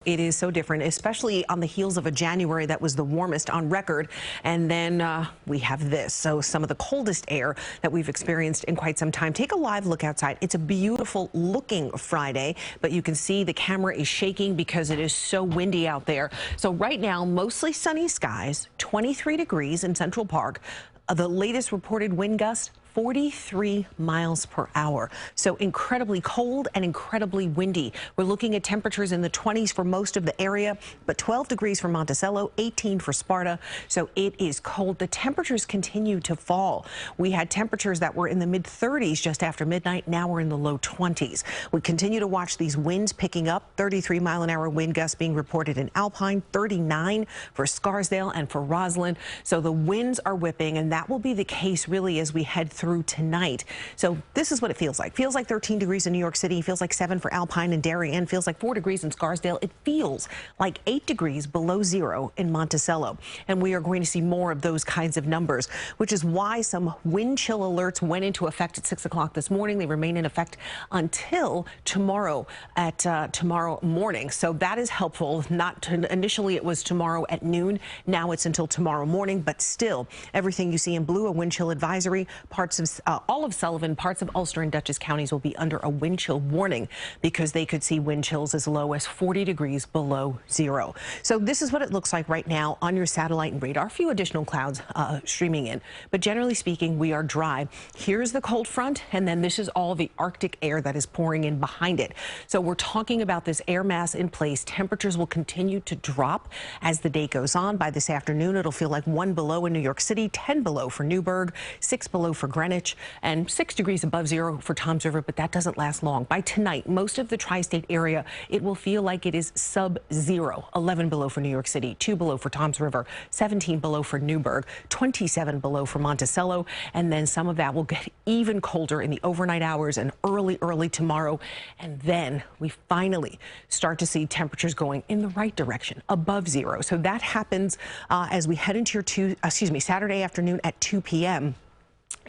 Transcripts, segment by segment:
It is so different, especially on the heels of a January that was the warmest on record. And then we have this. So some of the coldest air that we've experienced in quite some time. Take a live look outside. It's a beautiful looking Friday, but you can see the camera is shaking because it is so windy out there. So right now, mostly sunny skies, 23 degrees in Central Park. The latest reported wind gust, 43 miles per hour. So incredibly cold and incredibly windy. We're looking at temperatures in the 20s for most of the area, but 12 degrees for Monticello, 18 for Sparta. So it is cold. The temperatures continue to fall. We had temperatures that were in the mid 30s just after midnight. Now we're in the low 20s. We continue to watch these winds picking up. 33-mile-an-hour wind gusts being reported in Alpine, 39 for Scarsdale and for Roslyn. So the winds are whipping, and that will be the case really as we head through tonight. So this is what it feels like. Feels like 13 degrees in New York City. Feels like 7 for Alpine and Darien. Feels like 4 degrees in Scarsdale. It feels like 8 degrees below zero in Monticello. And we are going to see more of those kinds of numbers, which is why some wind chill alerts went into effect at 6 o'clock this morning. They remain in effect until tomorrow at tomorrow morning. So that is helpful. Initially it was tomorrow at noon. Now it's until tomorrow morning, but still everything you see in blue, a wind chill advisory. Parts of all of Sullivan, parts of Ulster and Dutchess counties will be under a wind chill warning because they could see wind chills as low as 40 degrees below zero. So this is what it looks like right now on your satellite and radar. A few additional clouds streaming in, but generally speaking, we are dry. Here's the cold front, and then this is all the Arctic air that is pouring in behind it. So we're talking about this air mass in place. Temperatures will continue to drop as the day goes on. By this afternoon, it'll feel like 1 below in New York City, 10 below for Newburgh, 6 below for Greenwich, and 6 degrees above zero for Toms River, but that doesn't last long. By tonight, most of the tri-state area, it will feel like it is sub-zero. 11 below for New York City, 2 below for Toms River, 17 below for Newburgh, 27 below for Monticello, and then some of that will get even colder in the overnight hours and early tomorrow. And then we finally start to see temperatures going in the right direction, above zero. So that happens as we head into your Saturday afternoon at 2 p.m.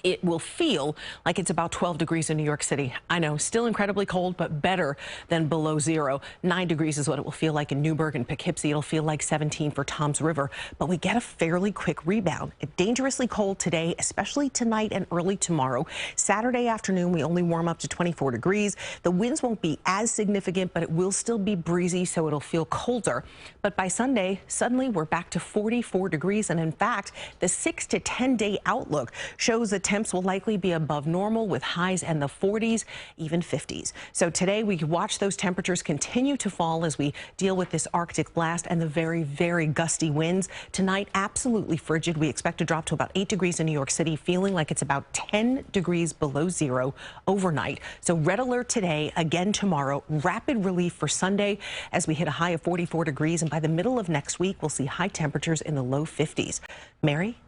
It will feel like it's about 12 degrees in New York City. I know, still incredibly cold, but better than below zero. 9 degrees is what it will feel like in Newburgh and Poughkeepsie. It'll feel like 17 for Toms River, but we get a fairly quick rebound. It's dangerously cold today, especially tonight and early tomorrow. Saturday afternoon, we only warm up to 24 degrees. The winds won't be as significant, but it will still be breezy, so it'll feel colder. But by Sunday, suddenly we're back to 44 degrees. And in fact, the 6 to 10 day outlook shows that temps will likely be above normal with highs in the 40s, even 50s. So today we watch those temperatures continue to fall as we deal with this Arctic blast and the very, very gusty winds. Tonight, absolutely frigid. We expect to drop to about 8 degrees in New York City, feeling like it's about 10 degrees below zero overnight. So red alert today, again tomorrow, rapid relief for Sunday as we hit a high of 44 degrees. And by the middle of next week, we'll see high temperatures in the low 50s. Mary?